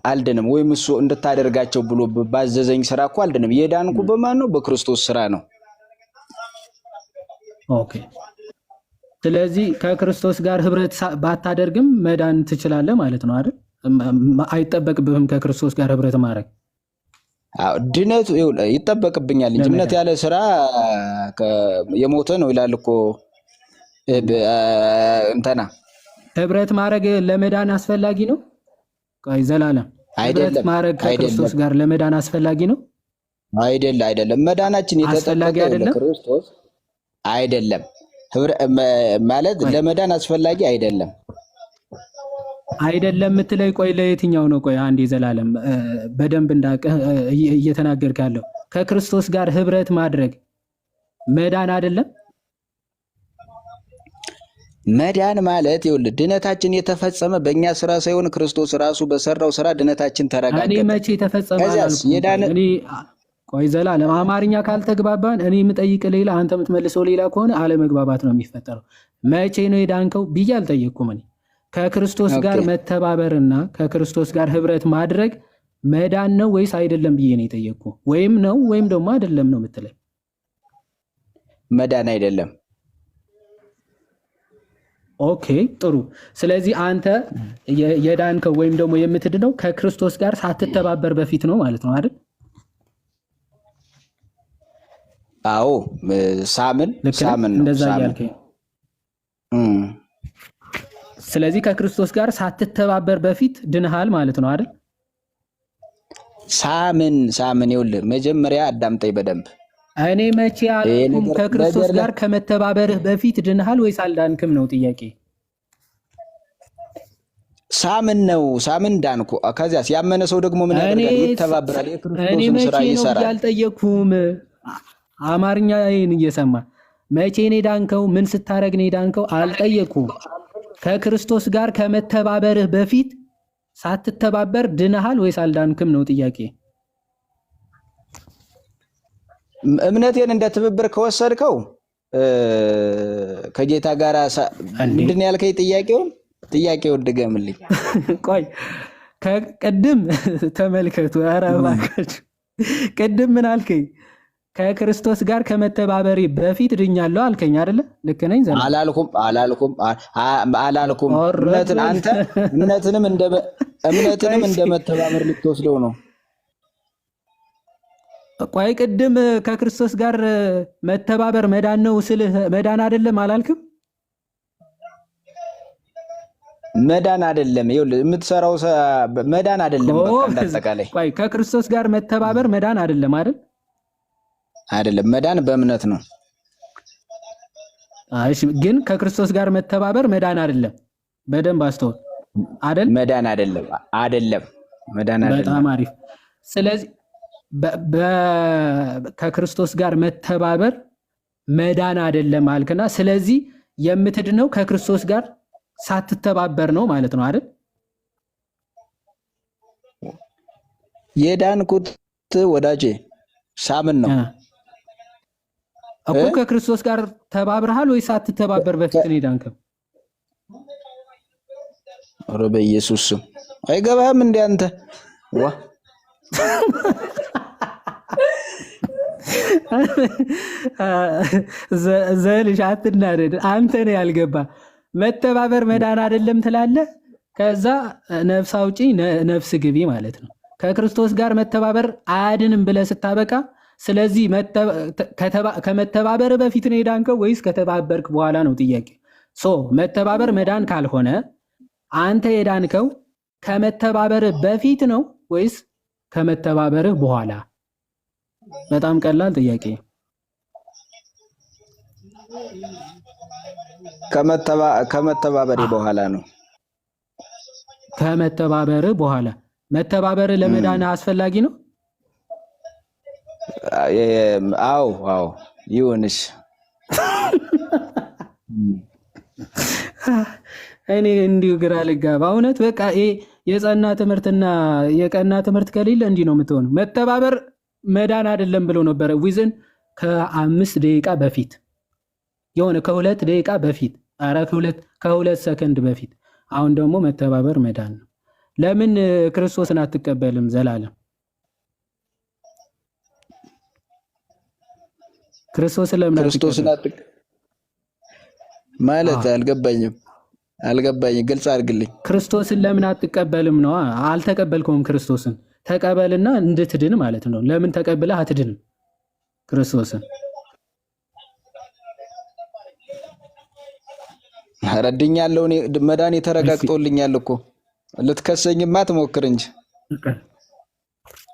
አልድንም፣ ወይም እሱ እንድታደርጋቸው ብሎ ባዘዘኝ ስራ እኮ አልድንም። የዳንኩ በማን ነው? በክርስቶስ ስራ ነው። ኦኬ ስለዚህ ከክርስቶስ ጋር ህብረት ባታደርግም መዳን ትችላለህ ማለት ነው አይደል? አይጠበቅብህም ከክርስቶስ ጋር ህብረት ማድረግ። አዎ ድነቱ ይጠበቅብኛል እንጂ እምነት ያለ ስራ የሞተ ነው ይላል እኮ እንተና። ህብረት ማድረግ ለመዳን አስፈላጊ ነው? ቆይ ዘላለም ህብረት ማድረግ ከክርስቶስ ጋር ለመዳን አስፈላጊ ነው? አይደለም። መዳናችን የተጠበቀው ለክርስቶስ አይደለም። ማለት ለመዳን አስፈላጊ አይደለም የምትለይ ቆይ ለየትኛው ነው? ቆይ አንዴ ዘላለም በደንብ እንዳውቅህ እየተናገርክ ያለው ከክርስቶስ ጋር ህብረት ማድረግ መዳን አይደለም? መዳን ማለት ይኸውልህ ድነታችን የተፈጸመ በእኛ ስራ ሳይሆን ክርስቶስ ራሱ በሰራው ስራ ድነታችን ተረጋገጠ። እኔ መቼ ተፈጸመ አላልኩም። ቆይ ዘላለም አማርኛ ካልተግባባን እኔ የምጠይቅ ሌላ አንተ የምትመልሰው ሌላ ከሆነ አለመግባባት ነው የሚፈጠረው። መቼ ነው የዳንከው ብዬ አልጠየቅኩም። እኔ ከክርስቶስ ጋር መተባበርና ከክርስቶስ ጋር ህብረት ማድረግ መዳን ነው ወይስ አይደለም ብዬ ነው የጠየቅኩ። ወይም ነው ወይም ደግሞ አይደለም ነው የምትለኝ። መዳን አይደለም። ኦኬ ጥሩ። ስለዚህ አንተ የዳንከው ወይም ደግሞ የምትድነው ከክርስቶስ ጋር ሳትተባበር በፊት ነው ማለት ነው አይደል? አዎ ሳምን ሳምን ነው እንደዛ ሳምን። እያልከኝ። ስለዚህ ከክርስቶስ ጋር ሳትተባበር በፊት ድንሃል ማለት ነው አይደል? ሳምን ይኸውልህ መጀመሪያ አዳምጠኝ በደንብ። እኔ መቼ አልኩም ከክርስቶስ ጋር ከመተባበርህ በፊት ድንሃል ወይስ አልዳንክም ነው ጥያቄ። ሳምን ነው ሳምን ዳንኩ። ከዚያስ ያመነ ሰው ደግሞ ምን ያደርጋል? ይተባበራል፣ የክርስቶስን ስራ ይሰራል። ያልጠየቅኩም አማርኛዬን እየሰማ መቼ ነው ዳንከው? ምን ስታረግ ነው ዳንከው? አልጠየቅኩም። ከክርስቶስ ጋር ከመተባበርህ በፊት ሳትተባበር ድነሃል ወይስ አልዳንክም ነው ጥያቄ። እምነቴን እንደ ትብብር ከወሰድከው ከጌታ ጋር ምንድን ያልከኝ? ጥያቄውን ድገምልኝ። ቆይ ቅድም ተመልከቱ። ኧረ እባካችሁ ቅድም ምን አልከኝ? ከክርስቶስ ጋር ከመተባበሪ በፊት ድኛለሁ አልከኝ አይደለ? ልክ ነኝ? አላልኩም። እምነትንም እንደ መተባበር ልትወስደው ነው። ቆይ ቅድም ከክርስቶስ ጋር መተባበር መዳን ነው ስልህ መዳን አይደለም አላልክም? መዳን አይደለም። ይኸውልህ የምትሰራው መዳን አይደለም። በቃ እንዳጠቃላይ ቆይ ከክርስቶስ ጋር መተባበር መዳን አይደለም አይደል? አይደለም፣ መዳን በእምነት ነው። እሺ፣ ግን ከክርስቶስ ጋር መተባበር መዳን አይደለም። በደንብ አስተውል። አይደል? መዳን አይደለም። መዳን አይደለም። በጣም አሪፍ። ስለዚህ ከክርስቶስ ጋር መተባበር መዳን አይደለም አልክና፣ ስለዚህ የምትድነው ከክርስቶስ ጋር ሳትተባበር ነው ማለት ነው አይደል? የዳንኩት ወዳጄ ሳምን ነው እኮ። ከክርስቶስ ጋር ተባብረሃል ወይ ሳትተባበር በፊት ነው የዳንከው? ኧረ በኢየሱስ ስም አይገባህም እንዴ አንተ? ዋ ዘልሽ አትናደድ። አንተ ነው ያልገባ። መተባበር መዳን አይደለም ትላለህ። ከዛ ነፍስ አውጪ ነፍስ ግቢ ማለት ነው። ከክርስቶስ ጋር መተባበር አያድንም ብለህ ስታበቃ፣ ስለዚህ ከመተባበር በፊት ነው የዳንከው ወይስ ከተባበርክ በኋላ ነው ጥያቄ። መተባበር መዳን ካልሆነ አንተ የዳንከው ከመተባበርህ በፊት ነው ወይስ ከመተባበርህ በኋላ? በጣም ቀላል ጥያቄ። ከመተባበሬ በኋላ ነው። ከመተባበርህ በኋላ። መተባበር ለመዳን አስፈላጊ ነው? አዎ ይሁንሽ። እኔ እንዲሁ ግራ ልጋባ እውነት። በቃ የጸና ትምህርትና የቀና ትምህርት ከሌለ እንዲህ ነው የምትሆነው። መተባበር መዳን አይደለም ብሎ ነበረ ዊዝን ከ5 ደቂቃ በፊት የሆነ ከ2 ደቂቃ በፊት ከ2 ሰከንድ በፊት። አሁን ደግሞ መተባበር መዳን ነው። ለምን ክርስቶስን አትቀበልም ዘላለም? ክርስቶስን ለምን አትቀበልም ማለት አልገባኝም። ግልጽ አድርግልኝ። ክርስቶስን ለምን አትቀበልም ነው? አልተቀበልከውም። ክርስቶስን ተቀበልና እንድትድን ማለት ነው። ለምን ተቀብለህ አትድንም ክርስቶስን? ረድኛለሁ። መዳን የተረጋግጦልኛል እኮ። ልትከሰኝማ ትሞክር እንጂ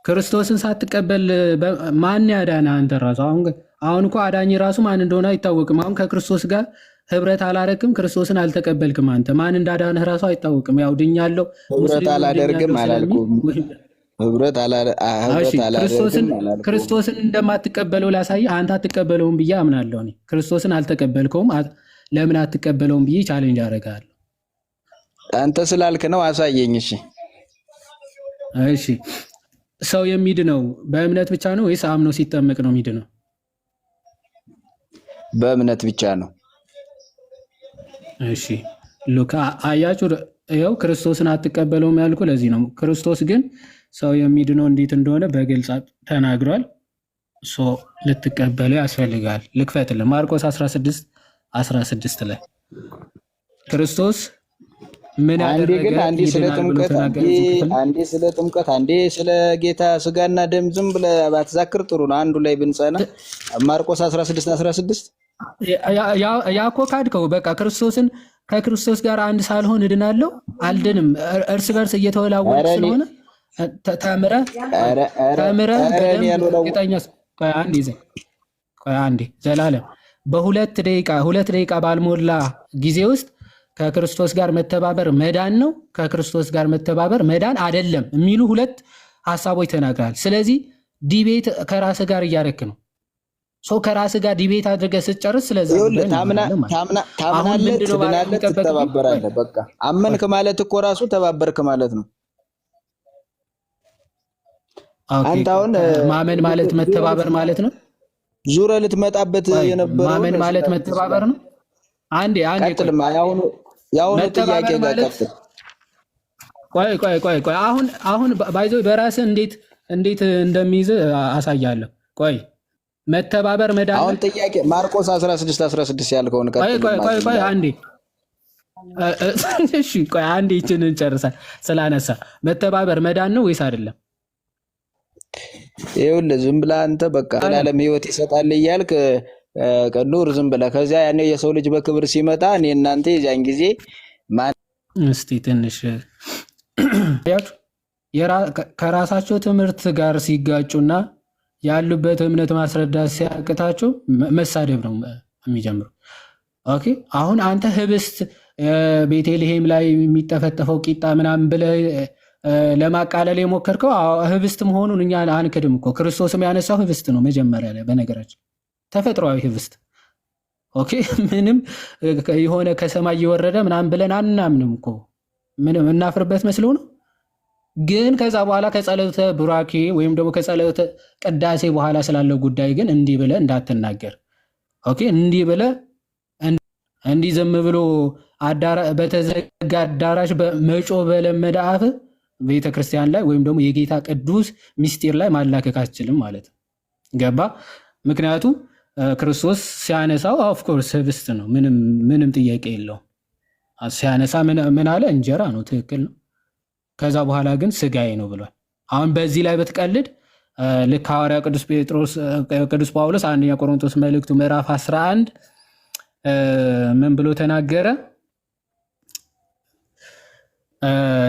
ክርስቶስን ሳትቀበል ማን ያዳነህ? አንተ ራሱ አሁን እኮ አዳኝ ራሱ ማን እንደሆነ አይታወቅም። አሁን ከክርስቶስ ጋር ህብረት አላረክም፣ ክርስቶስን አልተቀበልክም። አንተ ማን እንዳዳነህ ራሱ አይታወቅም። ያው ድኛለሁ ህብረት አላደርግም አላልኩም። ህብረት አላደርግም። ክርስቶስን እንደማትቀበለው ላሳይህ። አንተ አትቀበለውም ብዬ አምናለሁ። እኔ ክርስቶስን አልተቀበልከውም። ለምን አትቀበለውም ብዬ ቻሌንጅ አደርጋለሁ። አንተ ስላልክ ነው። አሳየኝ። እሺ ሰው የሚድነው በእምነት ብቻ ነው ወይስ አምኖ ሲጠመቅ ነው የሚድነው? በእምነት ብቻ ነው። እሺ ሉካ አያችሁ፣ ይኸው ክርስቶስን አትቀበለውም ያልኩ ለዚህ ነው። ክርስቶስ ግን ሰው የሚድነው እንዴት እንደሆነ በግልጽ ተናግሯል። ልትቀበለው ያስፈልጋል። ልክፈትልህ ማርቆስ 16:16 ላይ ክርስቶስ ምን ያደረገ አንዴ ስለ ጥምቀት አንዴ ስለ ጌታ ስጋና ደም ዝም ብለህ ባትዛክር ጥሩ ነው። አንዱ ላይ ብንጸና ማርቆስ 16:16 ያኮ ካድከው በቃ ክርስቶስን ከክርስቶስ ጋር አንድ ሳልሆን እድናለሁ አልድንም እርስ በርስ እየተወላወለ ስለሆነ ተምረህ አንዴ ዘላለም በሁለት ደቂቃ ባልሞላ ጊዜ ውስጥ ከክርስቶስ ጋር መተባበር መዳን ነው፣ ከክርስቶስ ጋር መተባበር መዳን አይደለም የሚሉ ሁለት ሐሳቦች ተናግራል። ስለዚህ ዲቤት ከራስ ጋር እያደረክ ነው። ሰው ከራስ ጋር ዲቤት አድርገህ ስትጨርስ ስለዚህ ታምናለህ፣ ትድናለህ፣ ትተባበራለህ። በቃ አመንክ ማለት እኮ ራሱ ተባበርክ ማለት ነው። አንተ አሁን ማመን ማለት መተባበር ማለት ነው። ዙረህ ልትመጣበት የነበረው ማመን ማለት መተባበር ነው። አንዴ ቀጥልማ ያሁኑ ጥያቄ ጋር ቀጥል። ቆይ አሁን ባይዘው በራስህ እንዴት እንደሚይዝ አሳያለሁ። ቆይ መተባበር መዳን አሁን ጥያቄ ማርቆስ 16:16 ያልከውን ቀጥል። ቆይ አንዴ እሺ ቆይ አንዴ ይችን እንጨርሳለን። ስላነሳ መተባበር መዳን ነው ወይስ አይደለም? ይኸውልህ ዝም ብለህ አንተ በቃ ለዓለም ሕይወት ይሰጣል እያልክ ቀኑር ዝም ብለህ ከዚያ ያኔ የሰው ልጅ በክብር ሲመጣ እኔ እናንተ የዚያን ጊዜ እስቲ ትንሽ ከራሳቸው ትምህርት ጋር ሲጋጩና ያሉበት እምነት ማስረዳት ሲያቅታቸው መሳደብ ነው የሚጀምሩ። ኦኬ አሁን አንተ ህብስት ቤተልሔም ላይ የሚጠፈጠፈው ቂጣ ምናምን ብለህ ለማቃለል የሞከርከው ህብስት መሆኑን እኛ አንክድም እኮ። ክርስቶስም ያነሳው ህብስት ነው መጀመሪያ ላይ በነገራችን ተፈጥሯዊ ህብስት። ኦኬ ምንም የሆነ ከሰማይ እየወረደ ምናምን ብለን አናምንም እኮ። ምንም እናፍርበት መስሎ ነው። ግን ከዛ በኋላ ከጸሎተ ቡራኬ ወይም ደግሞ ከጸሎተ ቅዳሴ በኋላ ስላለው ጉዳይ ግን እንዲህ ብለህ እንዳትናገር። ኦኬ እንዲህ ብለህ እንዲህ ዝም ብሎ በተዘጋ አዳራሽ መጮ በለመደ አፍ ቤተክርስቲያን ላይ ወይም ደግሞ የጌታ ቅዱስ ምስጢር ላይ ማላከክ አትችልም ማለት ነው። ገባ? ምክንያቱ ክርስቶስ ሲያነሳው ኦፍኮርስ ህብስት ነው፣ ምንም ጥያቄ የለውም። ሲያነሳ ምን አለ? እንጀራ ነው፣ ትክክል ነው። ከዛ በኋላ ግን ስጋዬ ነው ብሏል። አሁን በዚህ ላይ በትቀልድ ልክ ሐዋርያ ቅዱስ ጳውሎስ አንደኛ ቆሮንቶስ መልእክቱ ምዕራፍ 11 ምን ብሎ ተናገረ?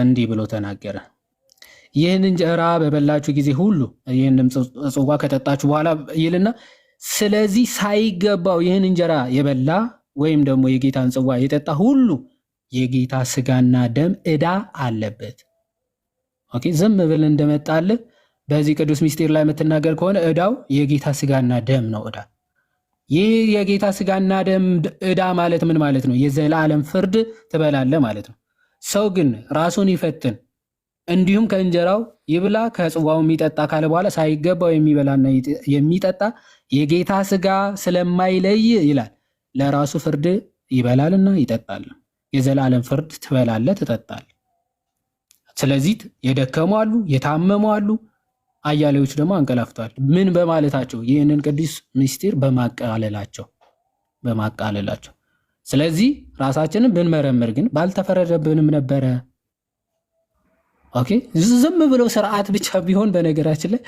እንዲህ ብሎ ተናገረ። ይህን እንጀራ በበላችሁ ጊዜ ሁሉ ይህንም ጽዋ ከጠጣችሁ በኋላ ይልና ስለዚህ ሳይገባው ይህን እንጀራ የበላ ወይም ደግሞ የጌታን ጽዋ የጠጣ ሁሉ የጌታ ስጋና ደም ዕዳ አለበት። ኦኬ ዝም ብል እንደመጣልህ በዚህ ቅዱስ ምስጢር ላይ የምትናገር ከሆነ ዕዳው የጌታ ስጋና ደም ነው። ዕዳ ይህ የጌታ ስጋና ደም ዕዳ ማለት ምን ማለት ነው? የዘላለም ፍርድ ትበላለህ ማለት ነው። ሰው ግን ራሱን ይፈትን እንዲሁም ከእንጀራው ይብላ ከጽዋው የሚጠጣ ካለ በኋላ ሳይገባው የሚበላና የሚጠጣ የጌታ ስጋ ስለማይለይ ይላል ለራሱ ፍርድ ይበላልና ይጠጣል። የዘላለም ፍርድ ትበላለህ ትጠጣለህ። ስለዚህ የደከሙ አሉ፣ የታመሙ አሉ፣ አያሌዎች ደግሞ አንቀላፍተዋል። ምን በማለታቸው? ይህንን ቅዱስ ምስጢር በማቃለላቸው። ስለዚህ ራሳችንን ብንመረምር ግን ባልተፈረደብንም ነበረ። ኦኬ ዝም ብሎ ስርዓት ብቻ ቢሆን በነገራችን ላይ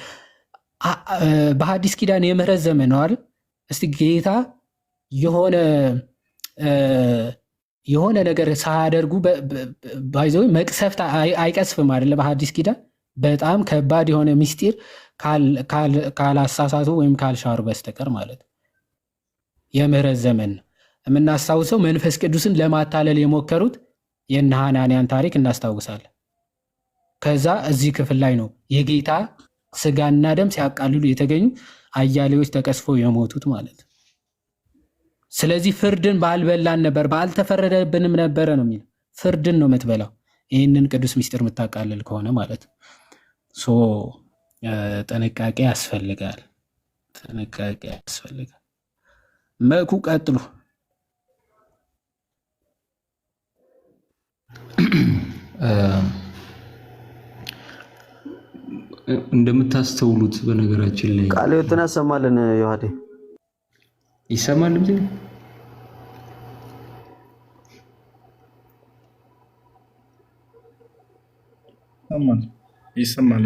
በሐዲስ ኪዳን የምህረት ዘመን ነው አይደል? እስቲ ጌታ የሆነ ነገር ሳያደርጉ ባይዘው መቅሰፍት አይቀስፍም አይደለ? በሐዲስ ኪዳን በጣም ከባድ የሆነ ምስጢር ካላሳሳቱ ወይም ካልሻሩ በስተቀር ማለት የምህረት ዘመን ነው። የምናስታውሰው መንፈስ ቅዱስን ለማታለል የሞከሩት የእነ ሐናንያን ታሪክ እናስታውሳለን። ከዛ እዚህ ክፍል ላይ ነው የጌታ ስጋና ደም ሲያቃልሉ የተገኙ አያሌዎች ተቀስፈው የሞቱት ማለት ነው። ስለዚህ ፍርድን ባልበላን ነበር ባልተፈረደብንም ነበረ ነው የሚለው። ፍርድን ነው የምትበላው ይህንን ቅዱስ ምስጢር የምታቃልል ከሆነ ማለት ነው። ጥንቃቄ ያስፈልጋል። መኩ ቀጥሉ። እንደምታስተውሉት በነገራችን ላይ ቃል ሕይወትን ያሰማልን። ዮሐዴ ይሰማል? ይሰማል።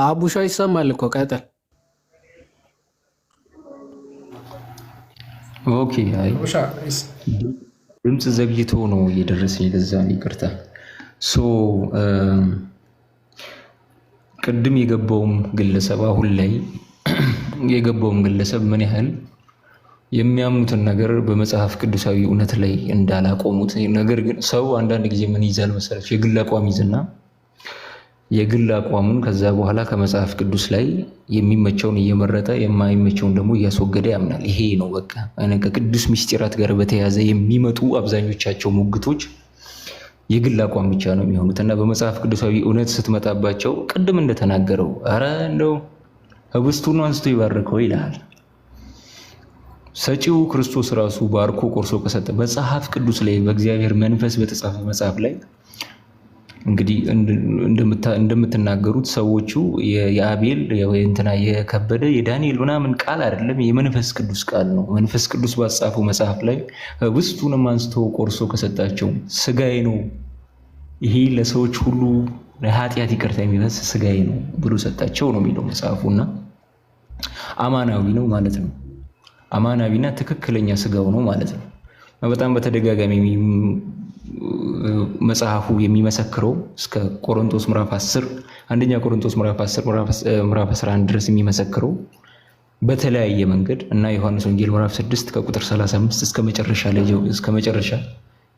አቡሻ ይሰማል እኮ ቀጥል። ኦኬ። አይ ድምፅ ዘግይቶ ነው እየደረሰኝ፣ ለዛ ይቅርታ። ቅድም የገባውም ግለሰብ አሁን ላይ የገባውም ግለሰብ ምን ያህል የሚያምኑትን ነገር በመጽሐፍ ቅዱሳዊ እውነት ላይ እንዳላቆሙት፣ ነገር ግን ሰው አንዳንድ ጊዜ ምን ይዛል መሰለች የግል አቋም ይዝና የግል አቋሙን ከዛ በኋላ ከመጽሐፍ ቅዱስ ላይ የሚመቸውን እየመረጠ የማይመቸውን ደግሞ እያስወገደ ያምናል። ይሄ ነው በቃ ከቅዱስ ምስጢራት ጋር በተያያዘ የሚመጡ አብዛኞቻቸው ሙግቶች የግል አቋም ብቻ ነው የሚሆኑት እና በመጽሐፍ ቅዱሳዊ እውነት ስትመጣባቸው ቅድም እንደተናገረው አረ እንደው ህብስቱን አንስቶ ይባርከው ይልሃል። ሰጪው ክርስቶስ ራሱ ባርኮ ቆርሶ ከሰጠ መጽሐፍ ቅዱስ ላይ በእግዚአብሔር መንፈስ በተጻፈ መጽሐፍ ላይ እንግዲህ እንደምትናገሩት ሰዎቹ የአቤል እንትና የከበደ የዳንኤል ምናምን ቃል አይደለም፣ የመንፈስ ቅዱስ ቃል ነው። መንፈስ ቅዱስ ባጻፈው መጽሐፍ ላይ ህብስቱንም አንስቶ ቆርሶ ከሰጣቸው ስጋዬ ነው፣ ይሄ ለሰዎች ሁሉ ለኃጢአት ይቅርታ የሚፈስ ስጋዬ ነው ብሎ ሰጣቸው ነው የሚለው መጽሐፉና አማናዊ ነው ማለት ነው። አማናዊና ትክክለኛ ስጋው ነው ማለት ነው። በጣም በተደጋጋሚ መጽሐፉ የሚመሰክረው እስከ ቆሮንቶስ ምዕራፍ 10 አንደኛ ቆሮንቶስ ምዕራፍ 10 ምዕራፍ 11 ድረስ የሚመሰክረው በተለያየ መንገድ እና ዮሐንስ ወንጌል ምዕራፍ 6 ከቁጥር 35 እስከ መጨረሻ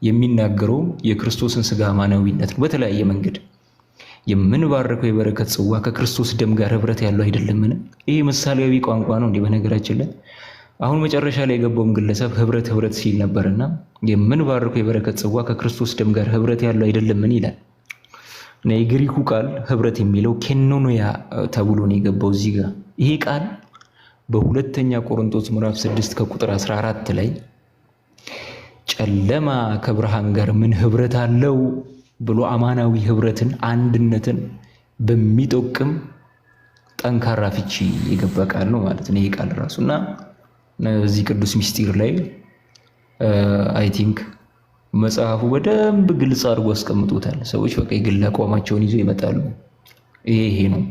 የሚናገረው የክርስቶስን ስጋ አማናዊነት ነው። በተለያየ መንገድ የምንባረከው የበረከት ጽዋ ከክርስቶስ ደም ጋር ህብረት ያለው አይደለምን? ይሄ ምሳሌያዊ ቋንቋ ነው እንዴ? በነገራችን ላይ አሁን መጨረሻ ላይ የገባውም ግለሰብ ህብረት ሲል ነበርና የምንባረከው የበረከት ጽዋ ከክርስቶስ ደም ጋር ህብረት ያለው አይደለምን ይላል። እና የግሪኩ ቃል ህብረት የሚለው ኬኖኖያ ተብሎ ነው የገባው እዚህ ጋር። ይሄ ቃል በሁለተኛ ቆሮንቶስ ምዕራፍ 6 ከቁጥር 14 ላይ ጨለማ ከብርሃን ጋር ምን ህብረት አለው ብሎ አማናዊ ህብረትን አንድነትን በሚጠቅም ጠንካራ ፍቺ የገባ ቃል ነው ማለት ነው ይሄ ቃል ራሱና እዚህ ቅዱስ ምስጢር ላይ አይ ቲንክ መጽሐፉ በደንብ ግልጽ አድርጎ አስቀምጦታል። ሰዎች በቃ የግል አቋማቸውን ይዘው ይመጣሉ። ይሄ ነው።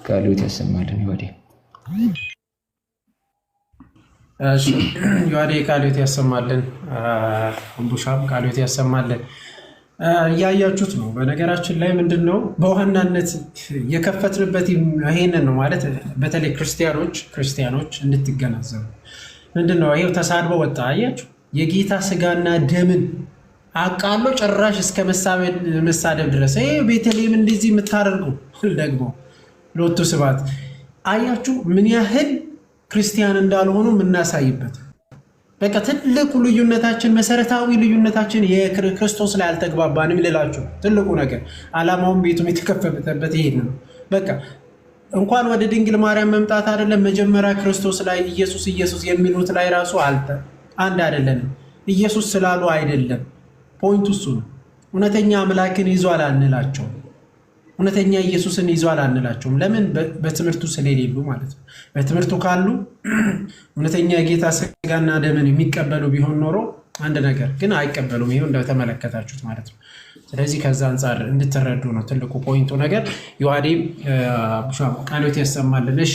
ቃልዮት ያሰማልን ይወዴ ዮሐዴ ቃልዮት ያሰማልን። አምቡሻም ቃልዮት ያሰማልን። እያያችሁት ነው። በነገራችን ላይ ምንድን ነው በዋናነት የከፈትንበት ይሄንን ነው ማለት በተለይ ክርስቲያኖች እንድትገነዘቡ ምንድን ነው ይሄው ተሳድቦ ወጣ። አያችሁ የጌታ ስጋና ደምን አቃሎ ጭራሽ እስከ መሳደብ ድረስ ይሄ ቤተልሔም እንደዚህ የምታደርገው ደግሞ ሎቱ ስባት አያችሁ ምን ያህል ክርስቲያን እንዳልሆኑ የምናሳይበት በቃ ትልቁ ልዩነታችን መሰረታዊ ልዩነታችን የክርስቶስ ላይ አልተግባባንም ልላችሁ ትልቁ ነገር ዓላማውን ቤቱም የተከፈተበት ይሄ ነው። በቃ እንኳን ወደ ድንግል ማርያም መምጣት አይደለም መጀመሪያ ክርስቶስ ላይ ኢየሱስ የሚሉት ላይ ራሱ አንድ አይደለም። ኢየሱስ ስላሉ አይደለም ፖይንቱ እሱ ነው። እውነተኛ አምላክን ይዟል አንላቸው፣ እውነተኛ ኢየሱስን ይዟል አንላቸውም። ለምን? በትምህርቱ ስለሌሉ ማለት ነው። በትምህርቱ ካሉ እውነተኛ የጌታ ስጋና ደምን የሚቀበሉ ቢሆን ኖሮ አንድ ነገር ግን አይቀበሉም። ይሄው እንደተመለከታችሁት ማለት ነው። ስለዚህ ከዛ አንጻር እንድትረዱ ነው ትልቁ ፖይንቱ ነገር። ዮሐዴም ቃልዮት ያሰማልን። እሺ